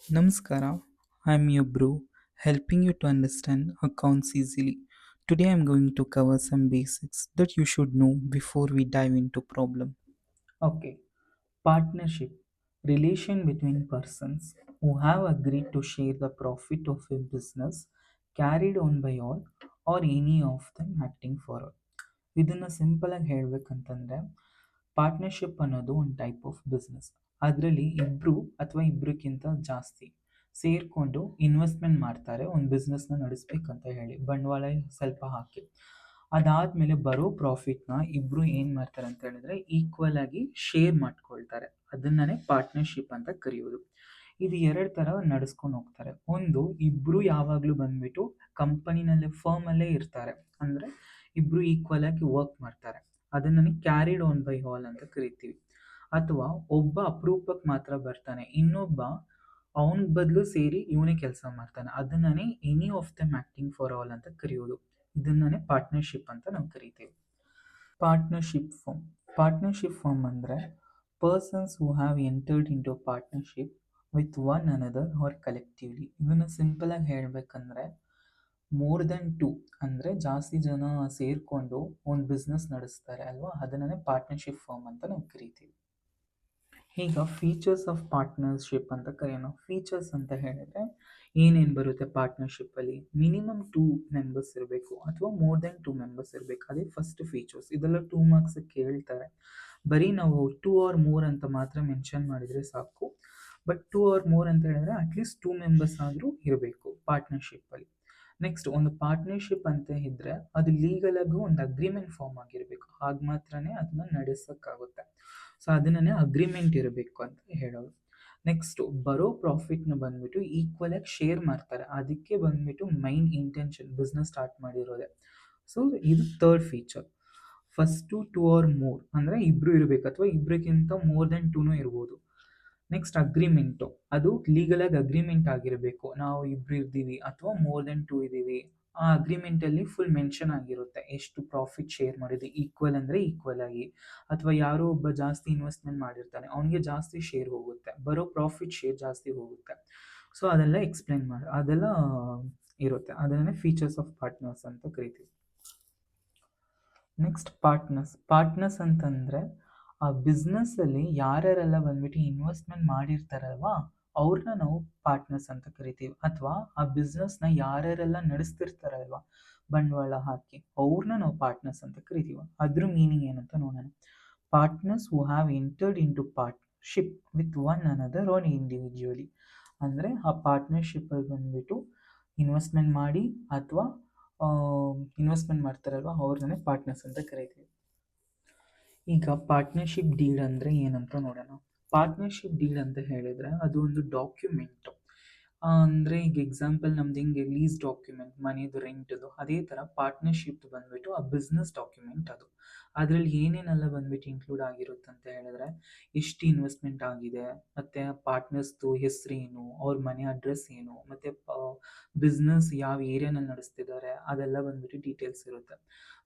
Namaskara, I'm your bro, helping you to understand accounts easily. Today I'm going to cover some basics that you should know before we dive into problem. Okay, partnership, relation between persons who have agreed to share the profit of a business carried on by all or any of them acting for all. ಇದನ್ನ simple ಆಗಿ ಹೇಳ್ಬೇಕಂತಂದ್ರೆ partnership ಅನ್ನೋದು ಒಂದು type of business. ಅದರಲ್ಲಿ ಇಬ್ರು ಅಥವಾ ಇಬ್ರಿಗಿಂತ ಜಾಸ್ತಿ ಸೇರ್ಕೊಂಡು investment ಮಾಡ್ತಾರೆ ಒಂದು ಬಿಸ್ನೆಸ್ನ ನಡೆಸ್ಬೇಕಂತ ಹೇಳಿ ಬಂಡವಾಳ ಸ್ವಲ್ಪ ಹಾಕಿ. ಅದಾದ್ಮೇಲೆ ಬರೋ ಪ್ರಾಫಿಟ್ನ ಇಬ್ರು ಏನ್ ಮಾಡ್ತಾರೆ ಅಂತ ಹೇಳಿದ್ರೆ ಈಕ್ವಲ್ ಆಗಿ ಶೇರ್ ಮಾಡ್ಕೊಳ್ತಾರೆ. ಅದನ್ನೇ ಪಾರ್ಟ್ನರ್ಶಿಪ್ ಅಂತ ಕರೆಯೋದು. ಇದು ಎರಡು ತರ ನಡೆಸ್ಕೊಂಡು ಹೋಗ್ತಾರೆ. ಒಂದು, ಇಬ್ರು ಯಾವಾಗ್ಲೂ ಬಂದ್ಬಿಟ್ಟು ಕಂಪನಿನಲ್ಲಿ ಫರ್ಮ್ ಅಲ್ಲೇ ಇರ್ತಾರೆ, ಅಂದ್ರೆ ಇಬ್ರು ಈಕ್ವಲ್ ಆಗಿ ವರ್ಕ್ ಮಾಡ್ತಾರೆ. ಅದನ್ನ ಕ್ಯಾರಿಡ್ ಆನ್ ಬೈ ಆಲ್ ಅಂತ ಕರಿತೀವಿ. ಅಥವಾ ಒಬ್ಬ ಅಪರೂಪಕ್ಕೆ ಮಾತ್ರ ಬರ್ತಾನೆ, ಇನ್ನೊಬ್ಬ ಅವನ ಬದಲು ಸೇರಿ ಇವನೇ ಕೆಲಸ ಮಾಡ್ತಾನೆ. ಅದನ್ನೇ any of them acting for all ಅಂತ ಕರೆಯೋದು. ಇದನ್ನೇ ಪಾರ್ಟ್ನರ್ಶಿಪ್ ಅಂತ ನಾವು ಕರಿತೀವಿ. ಪಾರ್ಟ್ನರ್ಶಿಪ್ ಫಾರ್ಮ್ ಅಂದರೆ persons who have entered into partnership with one another are collectively. ಇದನ್ನು ಸಿಂಪಲ್ ಆಗಿ ಹೇಳ್ಬೇಕಂದ್ರೆ ಮೋರ್ ದೆನ್ ಟು ಅಂದರೆ ಜಾಸ್ತಿ ಜನ ಸೇರಿಕೊಂಡು ಒಂದು ಬಿಸ್ನೆಸ್ ನಡೆಸ್ತಾರೆ ಅಲ್ವಾ, ಅದನ್ನೇ ಪಾರ್ಟ್ನರ್ಶಿಪ್ ಫಾರ್ಮ್ ಅಂತ ನಾವು ಕರಿತೀವಿ. ಈಗ ಫೀಚರ್ಸ್ ಆಫ್ ಪಾರ್ಟ್ನರ್ಶಿಪ್ ಅಂತ ಕರೆಯೋಣ. ಫೀಚರ್ಸ್ ಅಂತ ಹೇಳಿದ್ರೆ ಏನೇನು ಬರುತ್ತೆ ಪಾರ್ಟ್ನರ್ಶಿಪ್ಪಲ್ಲಿ? ಮಿನಿಮಮ್ 2 ಮೆಂಬರ್ಸ್ ಇರಬೇಕು ಅಥವಾ ಮೋರ್ ದೆನ್ 2 ಮೆಂಬರ್ಸ್ ಇರಬೇಕು. ಅದೇ ಫಸ್ಟ್ ಫೀಚರ್ಸ್. ಇದೆಲ್ಲ 2 ಮಾರ್ಕ್ಸ್ ಕೇಳ್ತಾರೆ. ಬರೀ ನಾವು 2 ಆರ್ ಮೋರ್ ಅಂತ ಮಾತ್ರ ಮೆನ್ಷನ್ ಮಾಡಿದರೆ ಸಾಕು. ಬಟ್ 2 ಆರ್ ಮೋರ್ ಅಂತ ಹೇಳಿದ್ರೆ ಅಟ್ಲೀಸ್ಟ್ 2 ಮೆಂಬರ್ಸ್ ಆದರೂ ಇರಬೇಕು ಪಾರ್ಟ್ನರ್ಶಿಪ್ಪಲ್ಲಿ. ನೆಕ್ಸ್ಟ್, ಒಂದು ಪಾರ್ಟ್ನರ್ಶಿಪ್ ಅಂತ ಇದ್ರೆ ಅದು ಲೀಗಲ್ ಆಗಿ ಒಂದು ಅಗ್ರಿಮೆಂಟ್ ಫಾರ್ಮ್ ಆಗಿರಬೇಕು. ಆಗ ಮಾತ್ರನೇ ಅದನ್ನ ನಡೆಸೋಕ್ಕಾಗುತ್ತೆ. ಸೊ ಅದನ್ನೇ ಅಗ್ರಿಮೆಂಟ್ ಇರಬೇಕು ಅಂತ ಹೇಳೋದು. ನೆಕ್ಸ್ಟ್, ಬರೋ ಪ್ರಾಫಿಟ್ನ ಬಂದ್ಬಿಟ್ಟು ಈಕ್ವಲ್ ಆಗಿ ಶೇರ್ ಮಾಡ್ತಾರೆ. ಅದಕ್ಕೆ ಬಂದ್ಬಿಟ್ಟು ಮೈನ್ ಇಂಟೆನ್ಷನ್ ಬಿಸ್ನೆಸ್ ಸ್ಟಾರ್ಟ್ ಮಾಡಿರೋದೆ. ಸೊ ಇದು third feature. First 2 or more ಅಂದರೆ ಇಬ್ರು ಇರಬೇಕು ಅಥವಾ ಇಬ್ರಿಗಿಂತ ಮೋರ್ ದೆನ್ 2 ಇರ್ಬೋದು. Next, agreement. ಅದು ಲೀಗಲ್ ಆಗಿ ಅಗ್ರಿಮೆಂಟ್ ಆಗಿರಬೇಕು. ನಾವು ಇಬ್ರು ಇದ್ದೀವಿ ಅಥವಾ ಮೋರ್ ದೆನ್ 2 ಇದ್ದೀವಿ. ಆ ಅಗ್ರಿಮೆಂಟಲ್ಲಿ ಫುಲ್ ಮೆನ್ಷನ್ ಆಗಿರುತ್ತೆ ಎಷ್ಟು ಪ್ರಾಫಿಟ್ ಶೇರ್ ಮಾಡಿದೆ. ಈಕ್ವಲ್ ಅಂದರೆ ಈಕ್ವಲ್ ಆಗಿ, ಅಥವಾ ಯಾರೋ ಒಬ್ಬ ಜಾಸ್ತಿ ಇನ್ವೆಸ್ಟ್ಮೆಂಟ್ ಮಾಡಿರ್ತಾನೆ ಅವನಿಗೆ ಜಾಸ್ತಿ ಶೇರ್ ಹೋಗುತ್ತೆ, ಬರೋ ಪ್ರಾಫಿಟ್ ಶೇರ್ ಜಾಸ್ತಿ ಹೋಗುತ್ತೆ. ಸೊ ಅದೆಲ್ಲ ಎಕ್ಸ್ಪ್ಲೈನ್ ಮಾಡಿ ಅದೆಲ್ಲ ಇರುತ್ತೆ. ಅದನ್ನೇ ಫೀಚರ್ಸ್ ಆಫ್ ಪಾರ್ಟ್ನರ್ಸ್ ಅಂತ ಕರಿತೀವಿ. ನೆಕ್ಸ್ಟ್, ಪಾರ್ಟ್ನರ್ಸ್ ಅಂತಂದರೆ ಆ ಬಿಸ್ನೆಸ್ಸಲ್ಲಿ ಯಾರ್ಯಾರೆಲ್ಲ ಬಂದ್ಬಿಟ್ಟು ಇನ್ವೆಸ್ಟ್ಮೆಂಟ್ ಮಾಡಿರ್ತಾರಲ್ವಾ ಅವ್ರನ್ನ ನಾವು ಪಾರ್ಟ್ನರ್ಸ್ ಅಂತ ಕರಿತೀವಿ. ಅಥವಾ ಆ ಬಿಸ್ನೆಸ್ನ ಯಾರ್ಯಾರೆಲ್ಲ ನಡೆಸ್ತಿರ್ತಾರಲ್ವಾ ಬಂಡವಾಳ ಹಾಕಿ ಅವ್ರನ್ನ ನಾವು ಪಾರ್ಟ್ನರ್ಸ್ ಅಂತ ಕರಿತೀವಿ. ಅದ್ರ ಮೀನಿಂಗ್ ಏನಂತ ನೋಡೋಣ. Partners who have entered into partnership with one another on individually. ಅಂದರೆ ಆ ಪಾರ್ಟ್ನರ್ಶಿಪ್ಪಲ್ಲಿ ಬಂದ್ಬಿಟ್ಟು ಇನ್ವೆಸ್ಟ್ಮೆಂಟ್ ಮಾಡಿ ಅಥವಾ ಇನ್ವೆಸ್ಟ್ಮೆಂಟ್ ಮಾಡ್ತಾರಲ್ವ ಅವ್ರನ್ನೇ ಪಾರ್ಟ್ನರ್ಸ್ ಅಂತ ಕರಿತೀವಿ. ಈಗ ಪಾರ್ಟ್ನರ್ಶಿಪ್ ಡೀಡ್ ಅಂದರೆ ಏನಂತ ನೋಡೋಣ. ಪಾರ್ಟ್ನರ್ಶಿಪ್ ಡೀಡ್ ಅಂತ ಹೇಳಿದ್ರೆ ಅದು ಒಂದು ಡಾಕ್ಯುಮೆಂಟ್. ಅಂದರೆ ಈಗ ಎಕ್ಸಾಂಪಲ್ ನಮ್ದು ಹಿಂಗೆ ಲೀಸ್ ಡಾಕ್ಯುಮೆಂಟ್, ಮನೆದು ರೆಂಟ್ದು, ಅದೇ ಥರ ಪಾರ್ಟ್ನರ್ಶಿಪ್ ಬಂದ್ಬಿಟ್ಟು ಆ ಬಿಸ್ನೆಸ್ ಡಾಕ್ಯುಮೆಂಟ್ ಅದು. ಅದರಲ್ಲಿ ಏನೇನೆಲ್ಲ ಬಂದ್ಬಿಟ್ಟು ಇನ್ಕ್ಲೂಡ್ ಆಗಿರುತ್ತೆ ಅಂತ ಹೇಳಿದ್ರೆ ಎಷ್ಟು ಇನ್ವೆಸ್ಟ್ಮೆಂಟ್ ಆಗಿದೆ, ಮತ್ತು ಪಾರ್ಟ್ನರ್ಸ್ದು ಹೆಸರೇನು, ಅವ್ರ ಮನೆ ಅಡ್ರೆಸ್ ಏನು, ಮತ್ತು ಬಿಸ್ನೆಸ್ ಯಾವ ಏರಿಯಾನಲ್ಲಿ ನಡೆಸ್ತಿದ್ದಾರೆ ಅದೆಲ್ಲ ಬಂದ್ಬಿಟ್ಟು ಡೀಟೇಲ್ಸ್ ಇರುತ್ತೆ.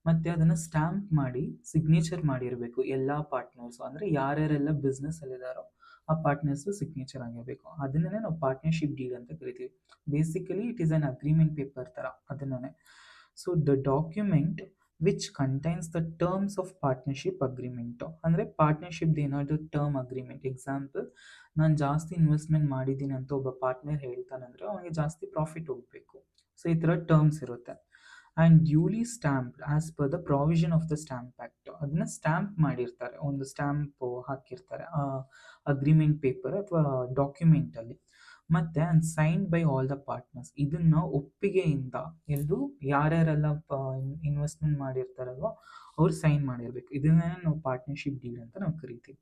ಮತ್ತು ಅದನ್ನು ಸ್ಟ್ಯಾಂಪ್ ಮಾಡಿ ಸಿಗ್ನೇಚರ್ ಮಾಡಿರಬೇಕು ಎಲ್ಲ ಪಾರ್ಟ್ನರ್ಸು. ಅಂದರೆ ಯಾರ್ಯಾರೆಲ್ಲ ಬಿಸ್ನೆಸ್ಸಲ್ಲಿದ್ದಾರೋ ಆ ಪಾರ್ಟ್ನರ್ಸು ಸಿಗ್ನೇಚರ್ ಆಗಿರಬೇಕು. ಅದನ್ನೇ ನಾವು ಪಾರ್ಟ್ನರ್ಶಿಪ್ ಡೀಡ್ ಅಂತ ಕರಿತೀವಿ. Basically it is an agreement paper ಥರ ಅದನ್ನೇ. So the document which contains the terms of partnership agreement. ಅಂದರೆ ಪಾರ್ಟ್ನರ್ಶಿಪ್ದು ಏನಾದರೂ ಟರ್ಮ್ ಅಗ್ರಿಮೆಂಟ್. ಎಕ್ಸಾಂಪಲ್, ನಾನು ಜಾಸ್ತಿ ಇನ್ವೆಸ್ಟ್ಮೆಂಟ್ ಮಾಡಿದ್ದೀನಿ ಅಂತ ಒಬ್ಬ ಪಾರ್ಟ್ನರ್ ಹೇಳ್ತಾನಂದರೆ ಅವನಿಗೆ ಜಾಸ್ತಿ ಪ್ರಾಫಿಟ್ ಹೋಗಬೇಕು. ಸೊ ಈ ಥರ ಟರ್ಮ್ಸ್ ಇರುತ್ತೆ. And duly stamped as per the provision of the stamp act. ಅದನ್ನ ಸ್ಟ್ಯಾಂಪ್ ಮಾಡಿರ್ತಾರೆ, ಒಂದು ಸ್ಟ್ಯಾಂಪು ಹಾಕಿರ್ತಾರೆ ಆ ಅಗ್ರಿಮೆಂಟ್ ಪೇಪರ್ ಅಥವಾ ಡಾಕ್ಯುಮೆಂಟಲ್ಲಿ. ಮತ್ತು and signed by all the partners. ಇದನ್ನು ಒಪ್ಪಿಗೆಯಿಂದ ಎಲ್ಲರೂ ಯಾರ್ಯಾರೆಲ್ಲ ಇನ್ವೆಸ್ಟ್ಮೆಂಟ್ ಮಾಡಿರ್ತಾರಲ್ವ ಅವ್ರು ಸೈನ್ ಮಾಡಿರಬೇಕು. ಇದನ್ನೇ ನಾವು ಪಾರ್ಟ್ನರ್ಶಿಪ್ ಡೀಡ್ ಅಂತ ನಾವು ಕರಿತೀವಿ.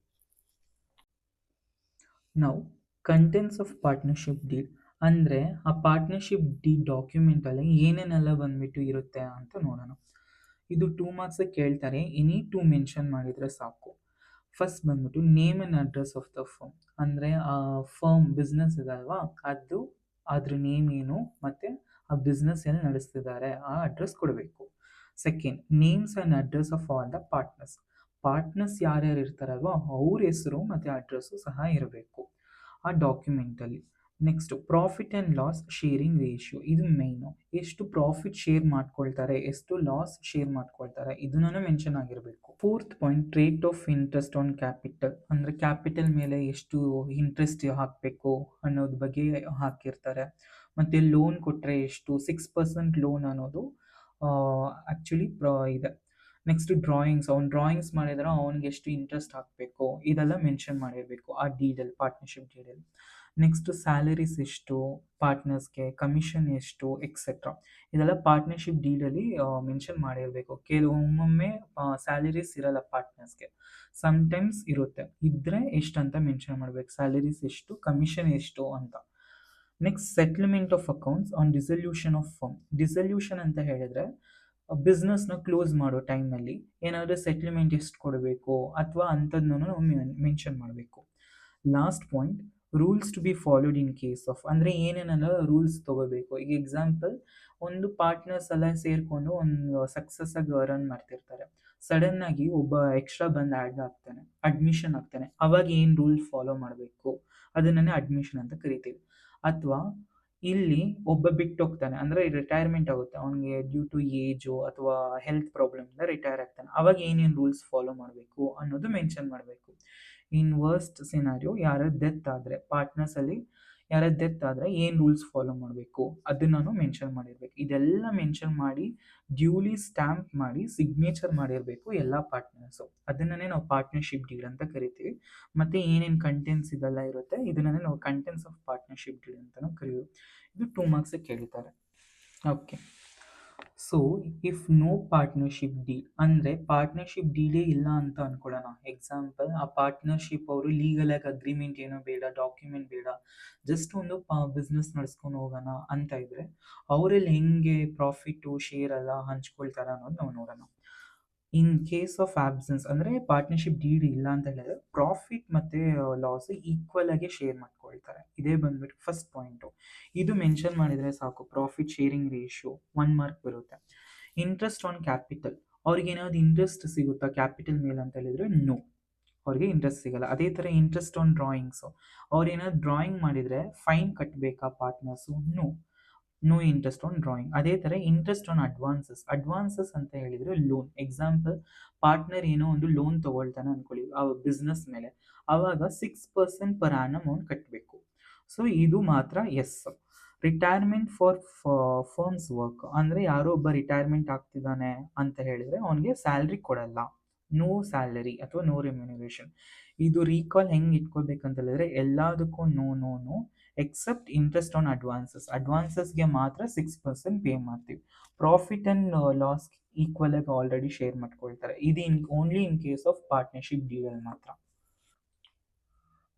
ನಾವು ಕಂಟೆಂಟ್ಸ್ ಆಫ್ ಪಾರ್ಟ್ನರ್ಶಿಪ್ ಡೀಡ್ ಅಂದರೆ ಆ ಪಾರ್ಟ್ನರ್ಶಿಪ್ ಡೀಡ್ ಡಾಕ್ಯುಮೆಂಟಲ್ಲಿ ಏನೇನೆಲ್ಲ ಬಂದ್ಬಿಟ್ಟು ಇರುತ್ತೆ ಅಂತ ನೋಡೋಣ. ಇದು 2 ಮಾರ್ಕ್ಸ್ ಕೇಳ್ತಾರೆ. ಎನಿ 2 ಮೆನ್ಷನ್ ಮಾಡಿದರೆ ಸಾಕು. ಫಸ್ಟ್ ಬಂದ್ಬಿಟ್ಟು name and address of the firm. ಅಂದರೆ ಆ ಫರ್ಮ್ ಬಿಸ್ನೆಸ್ ಇದೆ ಅಲ್ವಾ, ಅದು ಅದ್ರ ನೇಮ್ ಏನು ಮತ್ತು ಆ ಬಿಸ್ನೆಸ್ ಎಲ್ಲಿ ನಡೆಸ್ತಿದ್ದಾರೆ ಆ ಅಡ್ರೆಸ್ ಕೊಡಬೇಕು. Second, names and address of all the partners ಯಾರ್ಯಾರು ಇರ್ತಾರಲ್ವ ಅವ್ರ ಹೆಸರು ಮತ್ತು ಅಡ್ರೆಸ್ಸು ಸಹ ಇರಬೇಕು ಆ ಡಾಕ್ಯುಮೆಂಟಲ್ಲಿ. Next profit and loss sharing ratio, ಇದು ಮೈನು. ಎಷ್ಟು ಪ್ರಾಫಿಟ್ ಶೇರ್ ಮಾಡ್ಕೊಳ್ತಾರೆ, ಎಷ್ಟು ಲಾಸ್ ಶೇರ್ ಮಾಡ್ಕೊಳ್ತಾರೆ, ಇದನ್ನೂ ಮೆನ್ಷನ್ ಆಗಿರಬೇಕು. Fourth point, rate of interest on capital, ಅಂದರೆ ಕ್ಯಾಪಿಟಲ್ ಮೇಲೆ ಎಷ್ಟು ಇಂಟ್ರೆಸ್ಟ್ ಹಾಕಬೇಕು ಅನ್ನೋದ್ರ ಬಗ್ಗೆ ಹಾಕಿರ್ತಾರೆ. ಮತ್ತು ಲೋನ್ ಕೊಟ್ಟರೆ ಎಷ್ಟು, 6% ಲೋನ್ ಅನ್ನೋದು ಆ್ಯಕ್ಚುಲಿ ಇದೆ. ನೆಕ್ಸ್ಟ್ ಡ್ರಾಯಿಂಗ್ಸ್, ಅವ್ನು ಡ್ರಾಯಿಂಗ್ಸ್ ಮಾಡಿದ್ರೆ ಅವ್ನಿಗೆ ಎಷ್ಟು ಇಂಟ್ರೆಸ್ಟ್ ಹಾಕಬೇಕು, ಇದೆಲ್ಲ ಮೆನ್ಷನ್ ಮಾಡಿರಬೇಕು ಆ ಡೀಡಲ್ಲಿ, ಪಾರ್ಟ್ನರ್ಶಿಪ್ ಡೀಡಲ್ಲಿ. ನೆಕ್ಸ್ಟ್ ಸ್ಯಾಲರೀಸ್ ಎಷ್ಟು ಪಾರ್ಟ್ನರ್ಸ್ಗೆ, ಕಮಿಷನ್ ಎಷ್ಟು, ಎಕ್ಸೆಟ್ರಾ, ಇದೆಲ್ಲ ಪಾರ್ಟ್ನರ್ಶಿಪ್ ಡೀಡಲ್ಲಿ ಮೆನ್ಷನ್ ಮಾಡಿರಬೇಕು. ಕೆಲವೊಮ್ಮೊಮ್ಮೆ ಸ್ಯಾಲರೀಸ್ ಇರಲ್ಲ ಪಾರ್ಟ್ನರ್ಸ್ಗೆ, ಸಮ್ಟೈಮ್ಸ್ ಇರುತ್ತೆ. ಇದ್ದರೆ ಎಷ್ಟು ಅಂತ ಮೆನ್ಷನ್ ಮಾಡಬೇಕು, ಸ್ಯಾಲರೀಸ್ ಎಷ್ಟು, ಕಮಿಷನ್ ಎಷ್ಟು ಅಂತ. Next settlement of accounts on dissolution of firm. Dissolution ಅಂತ ಹೇಳಿದ್ರೆ ಬಿಸ್ನೆಸ್ನ ಕ್ಲೋಸ್ ಮಾಡೋ ಟೈಮಲ್ಲಿ ಏನಾದರೂ ಸೆಟ್ಲ್ಮೆಂಟ್ ಎಷ್ಟು ಕೊಡಬೇಕು ಅಥವಾ ಅಂಥದ್ದನ್ನು ನಾವು ಮೆನ್ಷನ್ ಮಾಡಬೇಕು. Last point, rules to be followed in case of, ಅಂದರೆ ಏನೇನೆಲ್ಲ ರೂಲ್ಸ್ ತೊಗೋಬೇಕು. ಈಗ ಎಕ್ಸಾಂಪಲ್, ಒಂದು ಪಾರ್ಟ್ನರ್ಸ್ ಎಲ್ಲ ಸೇರಿಕೊಂಡು ಒಂದು ಸಕ್ಸಸ್ ಆಗಿ ರನ್ ಮಾಡ್ತಿರ್ತಾರೆ. ಸಡನ್ನಾಗಿ ಒಬ್ಬ ಎಕ್ಸ್ಟ್ರಾ ಬಂದು ಆ್ಯಡ್ ಆಗ್ತಾನೆ, ಅಡ್ಮಿಷನ್ ಆಗ್ತಾನೆ, ಅವಾಗ ಏನು ರೂಲ್ ಫಾಲೋ ಮಾಡಬೇಕು ಅದನ್ನೇ ಅಡ್ಮಿಷನ್ ಅಂತ ಕರಿತೀವಿ. ಅಥವಾ ಇಲ್ಲಿ ಒಬ್ಬ ಬಿಟ್ಟು ಹೋಗ್ತಾನೆ, ಅಂದರೆ ರಿಟೈರ್ಮೆಂಟ್ ಆಗುತ್ತೆ ಅವನಿಗೆ ಡ್ಯೂ ಟು ಏಜು ಅಥವಾ ಹೆಲ್ತ್ ಪ್ರಾಬ್ಲಮಿಂದ ರಿಟೈರ್ ಆಗ್ತಾನೆ, ಅವಾಗ ಏನೇನು ರೂಲ್ಸ್ ಫಾಲೋ ಮಾಡಬೇಕು ಅನ್ನೋದು ಮೆನ್ಷನ್ ಮಾಡಬೇಕು. ಇನ್ ವರ್ಸ್ಟ್ ಸಿನಾರಿಯೋ, ಯಾರ ಡೆತ್ ಆದರೆ ಪಾರ್ಟ್ನರ್ಸಲ್ಲಿ ಯಾರ ಡೆತ್ ಆದರೆ ಏನು ರೂಲ್ಸ್ ಫಾಲೋ ಮಾಡಬೇಕು ಅದನ್ನು ಮೆನ್ಷನ್ ಮಾಡಿರ್ಬೇಕು. ಇದೆಲ್ಲ ಮೆನ್ಷನ್ ಮಾಡಿ ಡ್ಯೂಲಿ ಸ್ಟ್ಯಾಂಪ್ ಮಾಡಿ ಸಿಗ್ನೇಚರ್ ಮಾಡಿರಬೇಕು ಎಲ್ಲ ಪಾರ್ಟ್ನರ್ಸು. ಅದನ್ನೇ ನಾವು ಪಾರ್ಟ್ನರ್ಶಿಪ್ ಡೀಡ್ ಅಂತ ಕರಿತೀವಿ. ಮತ್ತು ಏನೇನು ಕಂಟೆಂಟ್ಸ್ ಇದೆಲ್ಲ ಇರುತ್ತೆ ಇದನ್ನೇ ನಾವು ಕಂಟೆಂಟ್ಸ್ ಆಫ್ ಪಾರ್ಟ್ನರ್ಶಿಪ್ ಡೀಡ್ ಅಂತಲೂ ಕರೆಯೋದು. ಇದು 2 ಮಾರ್ಕ್ಸಿಗೆ ಕೇಳಿದ್ದಾರೆ. Okay, so if no partnership deal, ಅಂದರೆ ಪಾರ್ಟ್ನರ್ಶಿಪ್ ಡೀಲೇ ಇಲ್ಲ ಅಂತ ಅನ್ಕೊಳ್ಳೋಣ. ಎಕ್ಸಾಂಪಲ್, ಆ ಪಾರ್ಟ್ನರ್ಶಿಪ್ ಅವರು ಲೀಗಲ್ ಆಗಿ ಅಗ್ರಿಮೆಂಟ್ ಏನೋ ಬೇಡ, ಡಾಕ್ಯುಮೆಂಟ್ ಬೇಡ, ಜಸ್ಟ್ ಒಂದು ಬಿಸ್ನೆಸ್ ನಡೆಸ್ಕೊಂಡು ಹೋಗೋಣ ಅಂತ ಇದ್ರೆ ಅವರಲ್ಲಿ ಹೆಂಗೆ ಪ್ರಾಫಿಟ್ಟು ಶೇರ್ ಎಲ್ಲ ಹಂಚ್ಕೊಳ್ತಾರೆ ಅನ್ನೋದು ನಾವು ನೋಡೋಣ. ಇನ್ ಕೇಸ್ ಆಫ್ ಆಬ್ಸೆನ್ಸ್, ಅಂದರೆ ಪಾರ್ಟ್ನರ್ಶಿಪ್ ಡೀಡ್ ಇಲ್ಲ ಅಂತ ಹೇಳಿದ್ರೆ ಪ್ರಾಫಿಟ್ ಮತ್ತು ಲಾಸ್ ಈಕ್ವಲ್ ಆಗಿ ಶೇರ್ ಮಾಡ್ಕೊಳ್ತಾರೆ. ಇದೇ ಬಂದ್ಬಿಟ್ಟು ಫಸ್ಟ್ ಪಾಯಿಂಟು. ಇದು ಮೆನ್ಷನ್ ಮಾಡಿದರೆ ಸಾಕು, ಪ್ರಾಫಿಟ್ ಶೇರಿಂಗ್ ರೇಷಿಯೋ 1 ಮಾರ್ಕ್ ಬರುತ್ತೆ. ಇಂಟ್ರೆಸ್ಟ್ ಆನ್ ಕ್ಯಾಪಿಟಲ್, ಅವ್ರಿಗೆ ಏನಾದ್ರು ಇಂಟ್ರೆಸ್ಟ್ ಸಿಗುತ್ತಾ ಕ್ಯಾಪಿಟಲ್ ಮೇಲೆ ಅಂತ ಹೇಳಿದ್ರೆ ನೋ, ಅವ್ರಿಗೆ ಇಂಟ್ರೆಸ್ಟ್ ಸಿಗಲ್ಲ. ಅದೇ ಥರ ಇಂಟ್ರೆಸ್ಟ್ ಆನ್ ಡ್ರಾಯಿಂಗ್ಸು, ಅವ್ರು ಏನಾದ್ರು ಡ್ರಾಯಿಂಗ್ ಮಾಡಿದರೆ ಫೈನ್ ಕಟ್ಟಬೇಕಾ partners, no interest on drawing. ಅದೇ ಥರ ಇಂಟ್ರೆಸ್ಟ್ ಆನ್ ಅಡ್ವಾನ್ಸಸ್, ಅಡ್ವಾನ್ಸಸ್ ಅಂತ ಹೇಳಿದರೆ ಲೋನ್. ಎಕ್ಸಾಂಪಲ್, ಪಾರ್ಟ್ನರ್ ಏನೋ ಒಂದು ಲೋನ್ ತೊಗೊಳ್ತಾನೆ ಅಂದ್ಕೊಳ್ಳಿ ಆ ಬಿಸ್ನೆಸ್ ಮೇಲೆ, ಆವಾಗ 6% ಪರ್ ಆ್ಯನಮ್ ಅವ್ನು ಕಟ್ಟಬೇಕು. ಸೊ ಇದು ಮಾತ್ರ ಎಸ್. ರಿಟೈರ್ಮೆಂಟ್ ಫಾರ್ ಫರ್ಮ್ಸ್ ವರ್ಕ್, ಅಂದರೆ ಯಾರೋ ಒಬ್ಬ ರಿಟೈರ್ಮೆಂಟ್ ಆಗ್ತಿದ್ದಾನೆ ಅಂತ ಹೇಳಿದರೆ ಅವನಿಗೆ ಸ್ಯಾಲ್ರಿ ಕೊಡಲ್ಲ, ನೋ ಸ್ಯಾಲರಿ ಅಥವಾ ನೋ ರೆಮ್ಯುನರೇಷನ್. ಇದು ರೀಕಾಲ್ ಹೆಂಗೆ ಇಟ್ಕೋಬೇಕಂತ ಹೇಳಿದ್ರೆ ಎಲ್ಲದಕ್ಕೂ no no no except interest on advances. ಅಡ್ವಾನ್ಸಸ್ಗೆ ಮಾತ್ರ 6% ಪೇ ಮಾಡ್ತೀವಿ. ಪ್ರಾಫಿಟ್ ಆ್ಯಂಡ್ ಲಾಸ್ ಈಕ್ವಲ್ ಆಗಿ ಆಲ್ರೆಡಿ ಶೇರ್ ಮಾಡ್ಕೊಳ್ತಾರೆ. ಇದು only in case of partnership ಡೀಲಲ್ಲಿ ಮಾತ್ರ.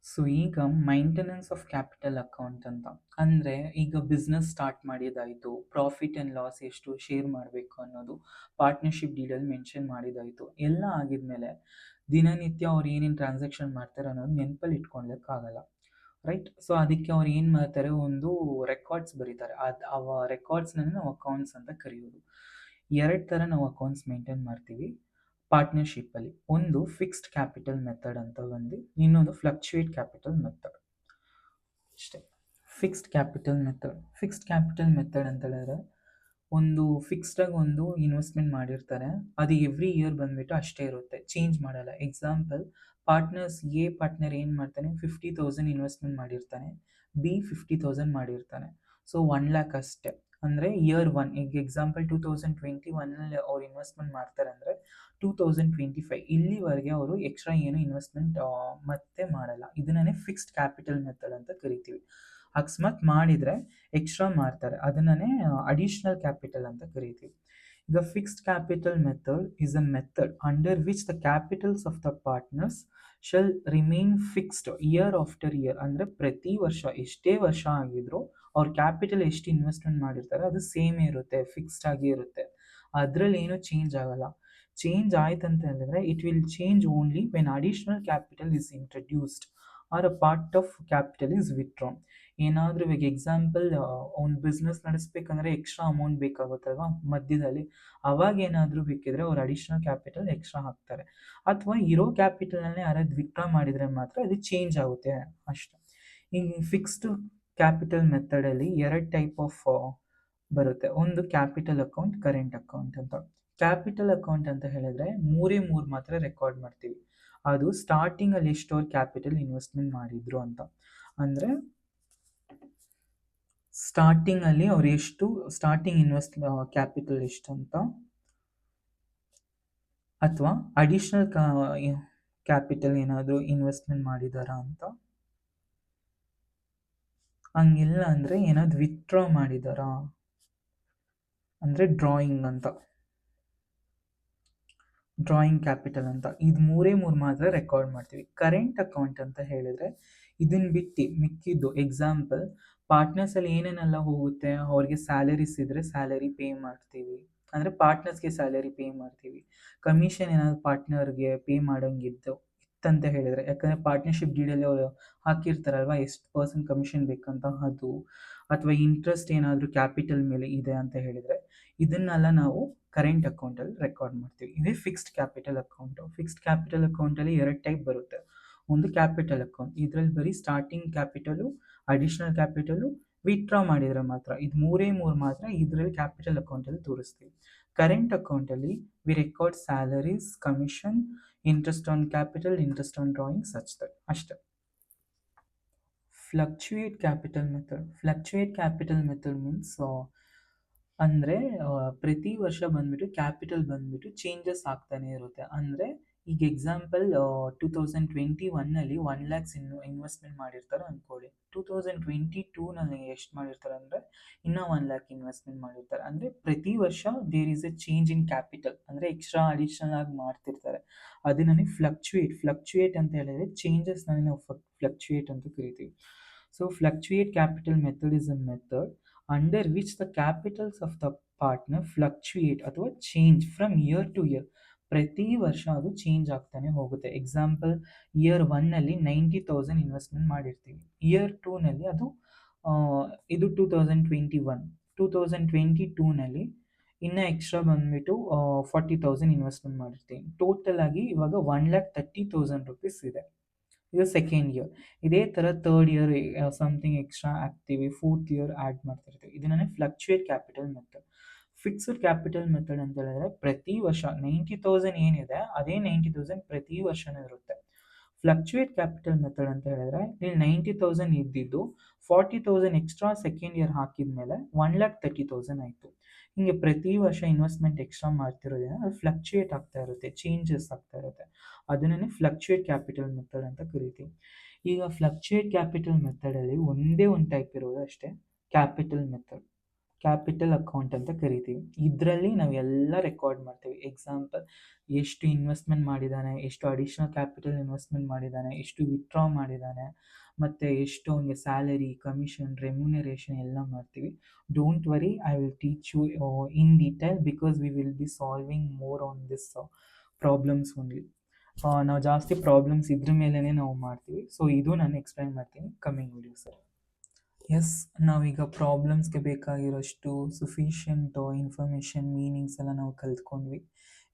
ಸೊ ಈಗ ಮೈಂಟೆನೆನ್ಸ್ ಆಫ್ ಕ್ಯಾಪಿಟಲ್ ಅಕೌಂಟ್ ಅಂತ ಅಂದರೆ, ಈಗ ಬಿಸ್ನೆಸ್ ಸ್ಟಾರ್ಟ್ ಮಾಡಿದಾಯಿತು, ಪ್ರಾಫಿಟ್ ಆ್ಯಂಡ್ ಲಾಸ್ ಎಷ್ಟು ಶೇರ್ ಮಾಡಬೇಕು ಅನ್ನೋದು ಪಾರ್ಟ್ನರ್ಶಿಪ್ ಡೀಲಲ್ಲಿ ಮೆನ್ಷನ್ ಮಾಡಿದಾಯಿತು. ಎಲ್ಲ ಆಗಿದ್ಮೇಲೆ ದಿನನಿತ್ಯ ಅವ್ರು ಏನೇನು ಟ್ರಾನ್ಸಾಕ್ಷನ್ ಮಾಡ್ತಾರೆ ಅನ್ನೋದು ನೆನಪಲ್ಲಿ ಇಟ್ಕೊಳ್ಲಿಕ್ಕಾಗಲ್ಲ, ರೈಟ್? ಸೊ ಅದಕ್ಕೆ ಅವ್ರು ಏನು ಮಾಡ್ತಾರೆ, ಒಂದು ರೆಕಾರ್ಡ್ಸ್ ಬರೀತಾರೆ. ಅವ ರೆಕಾರ್ಡ್ಸ್ನ ನಾವು ಅಕೌಂಟ್ಸ್ ಅಂತ ಕರೆಯೋದು. 2 ಥರ ನಾವು ಅಕೌಂಟ್ಸ್ ಮೇಂಟೈನ್ ಮಾಡ್ತೀವಿ ಪಾರ್ಟ್ನರ್ಶಿಪ್ಪಲ್ಲಿ. ಒಂದು ಫಿಕ್ಸ್ಡ್ ಕ್ಯಾಪಿಟಲ್ ಮೆಥಡ್ ಅಂತ ಬಂದು, ಇನ್ನೊಂದು ಫ್ಲಕ್ಚುಯೇಟ್ ಕ್ಯಾಪಿಟಲ್ ಮೆಥಡ್. ಅಷ್ಟೇ. ಫಿಕ್ಸ್ಡ್ ಕ್ಯಾಪಿಟಲ್ ಮೆಥಡ್ ಅಂತ ಹೇಳಿದ್ರೆ ಒಂದು ಫಿಕ್ಸ್ಡಾಗಿ ಒಂದು ಇನ್ವೆಸ್ಟ್ಮೆಂಟ್ ಮಾಡಿರ್ತಾರೆ, ಅದು ಎವ್ರಿ ಇಯರ್ ಬಂದುಬಿಟ್ಟು ಅಷ್ಟೇ ಇರುತ್ತೆ, ಚೇಂಜ್ ಮಾಡಲ್ಲ. ಎಕ್ಸಾಂಪಲ್, ಎ ಪಾರ್ಟ್ನರ್ ಏನು ಮಾಡ್ತಾನೆ, 50,000 ಇನ್ವೆಸ್ಟ್ಮೆಂಟ್ ಮಾಡಿರ್ತಾನೆ, ಬಿ 50,000 ಮಾಡಿರ್ತಾನೆ. ಸೊ 1,00,000 ಅಷ್ಟೇ. ಅಂದರೆ ಇಯರ್ 1, ಈಗ ಎಕ್ಸಾಂಪಲ್ 2021 ಅವ್ರು ಇನ್ವೆಸ್ಟ್ಮೆಂಟ್ ಮಾಡ್ತಾರೆ ಅಂದರೆ 2025 ಇಲ್ಲಿವರೆಗೆ ಅವರು ಎಕ್ಸ್ಟ್ರಾ ಏನು ಇನ್ವೆಸ್ಟ್ಮೆಂಟ್ ಮತ್ತೆ ಮಾಡಲ್ಲ. ಇದನ್ನೇ ಫಿಕ್ಸ್ಡ್ ಕ್ಯಾಪಿಟಲ್ ಮೆಥಡ್ ಅಂತ ಕರಿತೀವಿ. ಅಕಸ್ಮಾತ್ ಮಾಡಿದರೆ ಎಕ್ಸ್ಟ್ರಾ ಮಾಡ್ತಾರೆ, ಅದನ್ನೇ ಅಡಿಷ್ನಲ್ ಕ್ಯಾಪಿಟಲ್ ಅಂತ ಕರಿತೀವಿ. ಈಗ fixed capital method is a method under which the capitals of the partners shall remain fixed year after year. ಅಂದರೆ ಪ್ರತಿ ವರ್ಷ ಎಷ್ಟೇ ವರ್ಷ ಆಗಿದ್ರು ಅವ್ರ ಕ್ಯಾಪಿಟಲ್ ಎಷ್ಟು ಇನ್ವೆಸ್ಟ್ಮೆಂಟ್ ಮಾಡಿರ್ತಾರೆ ಅದು ಸೇಮೇ ಇರುತ್ತೆ, ಫಿಕ್ಸ್ಡ್ ಆಗಿ ಇರುತ್ತೆ, ಅದರಲ್ಲಿ ಏನೂ ಚೇಂಜ್ ಆಗಲ್ಲ. ಚೇಂಜ್ ಆಯ್ತಂತ ಹೇಳಿದ್ರೆ it will change only when additional capital is introduced or a part of capital is withdrawn. ಏನಾದರೂ ಇವಾಗ ಎಕ್ಸಾಂಪಲ್, ಒಂದು ಬಿಸ್ನೆಸ್ ನಡೆಸ್ಬೇಕಂದ್ರೆ ಎಕ್ಸ್ಟ್ರಾ ಅಮೌಂಟ್ ಬೇಕಾಗುತ್ತಲ್ವಾ ಮಧ್ಯದಲ್ಲಿ, ಅವಾಗ ಏನಾದರೂ ಬೇಕಿದ್ರೆ ಅವ್ರು ಅಡಿಷ್ನಲ್ ಕ್ಯಾಪಿಟಲ್ ಎಕ್ಸ್ಟ್ರಾ ಹಾಕ್ತಾರೆ. ಅಥವಾ ಇರೋ ಕ್ಯಾಪಿಟಲ್ನೇ ಯಾರಾದ್ರು ವಿತ್ಡ್ರಾ ಮಾಡಿದರೆ ಮಾತ್ರ ಅದು ಚೇಂಜ್ ಆಗುತ್ತೆ ಅಷ್ಟೆ. ಈ ಫಿಕ್ಸ್ಡ್ ಕ್ಯಾಪಿಟಲ್ ಮೆಥಡಲ್ಲಿ ಎರಡು ಟೈಪ್ ಆಫ್ ಬರುತ್ತೆ. ಒಂದು ಕ್ಯಾಪಿಟಲ್ ಅಕೌಂಟ್, ಕರೆಂಟ್ ಅಕೌಂಟ್ ಅಂತ. ಕ್ಯಾಪಿಟಲ್ ಅಕೌಂಟ್ ಅಂತ ಹೇಳಿದ್ರೆ ಮೂರೇ ಮೂರು ಮಾತ್ರ ರೆಕಾರ್ಡ್ ಮಾಡ್ತೀವಿ. ಅದು ಸ್ಟಾರ್ಟಿಂಗ್ ಅಲ್ಲಿ ಎಷ್ಟು ಅವ್ರು ಕ್ಯಾಪಿಟಲ್ ಇನ್ವೆಸ್ಟ್ಮೆಂಟ್ ಮಾಡಿದ್ರು ಅಂತ. ಅಂದ್ರೆ ಸ್ಟಾರ್ಟಿಂಗ್ ಅಲ್ಲಿ ಅವ್ರು ಎಷ್ಟು ಸ್ಟಾರ್ಟಿಂಗ್ ಇನ್ವೆಸ್ಟ್ ಕ್ಯಾಪಿಟಲ್ ಎಷ್ಟು ಅಂತ, ಅಥವಾ ಅಡಿಷನಲ್ ಕ್ಯಾಪಿಟಲ್ ಏನಾದರೂ ಇನ್ವೆಸ್ಟ್ಮೆಂಟ್ ಮಾಡಿದಾರಾ ಅಂತ. ಹಂಗಿಲ್ಲ ಅಂದ್ರೆ ಏನಾದ್ರು ವಿತ್ಡ್ರಾ ಮಾಡಿದಾರಾ ಅಂದ್ರೆ ಡ್ರಾಯಿಂಗ್ ಅಂತ, ಡ್ರಾಯಿಂಗ್ ಕ್ಯಾಪಿಟಲ್ ಅಂತ. ಇದು ಮೂರೇ ಮೂರು ಮಾತ್ರ ರೆಕಾರ್ಡ್ ಮಾಡ್ತೀವಿ. ಕರೆಂಟ್ ಅಕೌಂಟ್ ಅಂತ ಹೇಳಿದ್ರೆ ಇದನ್ನ ಬಿಟ್ಟು ಮಿಕ್ಕಿದ್ದು, ಎಕ್ಸಾಂಪಲ್ ಪಾರ್ಟ್ನರ್ಸ್ ಅಲ್ಲಿ ಏನೇನೆಲ್ಲ ಹೋಗುತ್ತೆ, ಅವ್ರಿಗೆ ಸ್ಯಾಲರೀಸ್ ಇದ್ರೆ ಸ್ಯಾಲರಿ ಪೇ ಮಾಡ್ತೀವಿ, ಅಂದ್ರೆ ಪಾರ್ಟ್ನರ್ಸ್ಗೆ ಸ್ಯಾಲರಿ ಪೇ ಮಾಡ್ತೀವಿ. ಕಮಿಷನ್ ಏನಾದ್ರು ಪಾರ್ಟ್ನರ್ಗೆ ಪೇ ಮಾಡೋಂಗಿದ್ದು ಇತ್ತಂತ ಹೇಳಿದ್ರೆ, ಯಾಕಂದ್ರೆ ಪಾರ್ಟ್ನರ್ಶಿಪ್ ಡೀಡಲ್ಲಿ ಅವರು ಹಾಕಿರ್ತಾರಲ್ವಾ ಎಷ್ಟು ಪರ್ಸೆಂಟ್ ಕಮಿಷನ್ ಬೇಕಂತ, ಅದು ಅಥವಾ ಇಂಟ್ರೆಸ್ಟ್ ಏನಾದರೂ ಕ್ಯಾಪಿಟಲ್ ಮೇಲೆ ಇದೆ ಅಂತ ಹೇಳಿದ್ರೆ ಇದನ್ನೆಲ್ಲ ನಾವು ಕರೆಂಟ್ ಅಕೌಂಟಲ್ಲಿ ರೆಕಾರ್ಡ್ ಮಾಡ್ತೀವಿ. ಇದೇ fixed capital account. Fixed capital ಅಕೌಂಟಲ್ಲಿ ಎರಡು ಟೈಪ್ ಬರುತ್ತೆ. ಒಂದು ಕ್ಯಾಪಿಟಲ್ ಅಕೌಂಟ್, ಇದರಲ್ಲಿ ಬರೀ starting capital, additional capital, withdraw ಮಾಡಿದರೆ ಮಾತ್ರ, ಇದು ಮೂರೇ ಮೂರು ಮಾತ್ರ ಇದರಲ್ಲಿ ಕ್ಯಾಪಿಟಲ್ ಅಕೌಂಟಲ್ಲಿ ತೋರಿಸ್ತೀವಿ. ಕರೆಂಟ್ ಅಕೌಂಟಲ್ಲಿ we record salaries, commission, interest on capital, interest on drawing, such that ಅಷ್ಟೇ. Fluctuate capital method. Fluctuate capital method means ಅಂದರೆ ಪ್ರತಿ ವರ್ಷ ಬಂದ್ಬಿಟ್ಟು ಕ್ಯಾಪಿಟಲ್ ಬಂದ್ಬಿಟ್ಟು ಚೇಂಜಸ್ ಆಗ್ತಾನೆ ಇರುತ್ತೆ. ಅಂದರೆ ಈಗ ಎಕ್ಸಾಂಪಲ್ 2021ನಲ್ಲಿ 1 lakhs ಇನ್ವೆಸ್ಟ್ಮೆಂಟ್ ಮಾಡಿರ್ತಾರೆ ಅಂದ್ಕೊಳ್ಳಿ. 2022ನಲ್ಲಿ ಎಷ್ಟು ಮಾಡಿರ್ತಾರೆ ಅಂದರೆ ಇನ್ನೂ 1 lakh ಇನ್ವೆಸ್ಟ್ಮೆಂಟ್ ಮಾಡಿರ್ತಾರೆ. ಅಂದರೆ ಪ್ರತಿ ವರ್ಷ there is a change in capital, ಅಂದರೆ ಎಕ್ಸ್ಟ್ರಾ ಅಡಿಷನಲ್ ಆಗಿ ಮಾಡ್ತಿರ್ತಾರೆ. ಅದನ್ನೇ ಫ್ಲಕ್ಚುಯೇಟ್ ಅಂತ ಹೇಳಿದ್ರೆ ಚೇಂಜಸ್ನಲ್ಲಿ ನಾವು ಫ್ಲಕ್ಚುಯೇಟ್ ಅಂತ ಕರಿತೀವಿ. So fluctuate capital method is a method under which the capitals of the partner fluctuate ಅಥವಾ change from year to year. ಪ್ರತಿ ವರ್ಷ ಅದು ಚೇಂಜ್ ಆಗ್ತಾನೆ ಹೋಗುತ್ತೆ. ಎಕ್ಸಾಂಪಲ್ ಇಯರ್ 1ನಲ್ಲಿ 90,000 ಇನ್ವೆಸ್ಟ್ಮೆಂಟ್ ಮಾಡಿರ್ತೀವಿ, ಇಯರ್ 2ನಲ್ಲಿ ಅದು ಇದು 2022ನಲ್ಲಿ ಇನ್ನು ಎಕ್ಸ್ಟ್ರಾ ಬಂದ್ಬಿಟ್ಟು 40,000 ಇನ್ವೆಸ್ಟ್ಮೆಂಟ್ ಮಾಡಿರ್ತೀವಿ. ಟೋಟಲ್ ಆಗಿ ಇವಾಗ 1,30,000 rupees ಇದೆ. ಇದು ಸೆಕೆಂಡ್ ಇಯರ್. ಇದೇ ಥರ ಥರ್ಡ್ ಇಯರ್ ಸಮಥಿಂಗ್ ಎಕ್ಸ್ಟ್ರಾ ಹಾಕ್ತೀವಿ, ಫೋರ್ತ್ ಇಯರ್ ಆ್ಯಡ್ ಮಾಡ್ತಿರ್ತೀವಿ. ಇದನ್ನೇ fluctuate capital method. Fixed capital method ಅಂತ ಹೇಳಿದ್ರೆ ಪ್ರತಿ ವರ್ಷ 90,000 ಏನಿದೆ ಅದೇ 90,000 ಪ್ರತಿ ವರ್ಷನೂ ಇರುತ್ತೆ. ಫ್ಲಕ್ಚುಯೇಟ್ ಕ್ಯಾಪಿಟಲ್ ಮೆಥಡ್ ಅಂತ ಹೇಳಿದ್ರೆ ಇಲ್ಲಿ 90,000 ಇದ್ದಿದ್ದು 40,000 ಎಕ್ಸ್ಟ್ರಾ ಸೆಕೆಂಡ್ ಇಯರ್ ಹಾಕಿದ ಮೇಲೆ 1,30,000 ಆಯಿತು. ಹಿಂಗೆ ಪ್ರತಿ ವರ್ಷ ಇನ್ವೆಸ್ಟ್ಮೆಂಟ್ ಎಕ್ಸ್ಟ್ರಾ ಮಾಡ್ತಿರೋದ್ರಿಂದ ಅದು ಫ್ಲಕ್ಚುಯೇಟ್ ಆಗ್ತಾ ಇರುತ್ತೆ, ಚೇಂಜಸ್ ಆಗ್ತಾ ಇರುತ್ತೆ. ಅದನ್ನೇ ಫ್ಲಕ್ಚುಯೇಟ್ ಕ್ಯಾಪಿಟಲ್ ಮೆಥಡ್ ಅಂತ ಕರಿತೀವಿ. ಈಗ ಫ್ಲಕ್ಚುಯೇಟ್ ಕ್ಯಾಪಿಟಲ್ ಮೆಥಡಲ್ಲಿ ಒಂದೇ ಒಂದು ಟೈಪ್ ಇರೋದು ಅಷ್ಟೇ, ಕ್ಯಾಪಿಟಲ್ ಮೆಥಡ್, ಕ್ಯಾಪಿಟಲ್ ಅಕೌಂಟ್ ಅಂತ ಕರಿತೀವಿ. ಇದರಲ್ಲಿ ನಾವು ಎಲ್ಲ ರೆಕಾರ್ಡ್ ಮಾಡ್ತೀವಿ. ಎಕ್ಸಾಂಪಲ್ ಎಷ್ಟು ಇನ್ವೆಸ್ಟ್ಮೆಂಟ್ ಮಾಡಿದ್ದಾನೆ, ಎಷ್ಟು ಅಡಿಷನಲ್ ಕ್ಯಾಪಿಟಲ್ ಇನ್ವೆಸ್ಟ್ಮೆಂಟ್ ಮಾಡಿದ್ದಾನೆ, ಎಷ್ಟು ವಿತ್ಡ್ರಾ ಮಾಡಿದ್ದಾನೆ, ಮತ್ತು ಎಷ್ಟು ಅವನಿಗೆ ಸ್ಯಾಲರಿ, ಕಮಿಷನ್, ರೆಮ್ಯುನರೇಷನ್ ಎಲ್ಲ ಮಾಡ್ತೀವಿ. Don't worry, I will teach you in detail because we will be solving more on this problems only. ನಾವು ಜಾಸ್ತಿ ಪ್ರಾಬ್ಲಮ್ಸ್ ಇದ್ರ ಮೇಲೇ ನಾವು ಮಾಡ್ತೀವಿ. ಸೊ ಇದು ನಾನು ಎಕ್ಸ್ಪ್ಲೈನ್ ಮಾಡ್ತೀನಿ ಕಮ್ಮಿಂಗ್ ವಿಡಿಯೋಸಲ್ಲಿ. ಎಸ್, ನಾವೀಗ ಪ್ರಾಬ್ಲಮ್ಸ್ಗೆ ಬೇಕಾಗಿರೋಷ್ಟು ಸಫಿಷಿಯೆಂಟ್ ಇನ್ಫಾರ್ಮೇಷನ್, ಮೀನಿಂಗ್ಸ್ ಎಲ್ಲ ನಾವು ಕಲ್ತ್ಕೊಂಡ್ವಿ.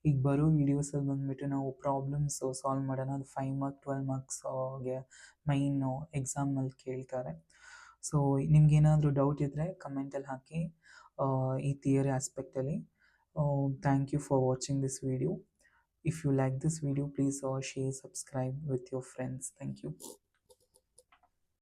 ಈಗ ಬರೋ ವೀಡಿಯೋಸಲ್ಲಿ ಬಂದುಬಿಟ್ಟು ನಾವು ಪ್ರಾಬ್ಲಮ್ಸ್ ಸಾಲ್ವ್ ಮಾಡೋಣ. ಅದು 5 ಮಾರ್ಕ್ 12 ಮಾರ್ಕ್ಸ್ಗೆ ಮೈನು ಎಕ್ಸಾಮಲ್ಲಿ ಕೇಳ್ತಾರೆ. ಸೊ ನಿಮ್ಗೇನಾದರೂ ಡೌಟ್ ಇದ್ದರೆ ಕಮೆಂಟಲ್ಲಿ ಹಾಕಿ ಈ ಥಿಯರಿ ಆಸ್ಪೆಕ್ಟಲ್ಲಿ. Thank you for watching this video. If you like this video, please share, subscribe with your friends. Thank you.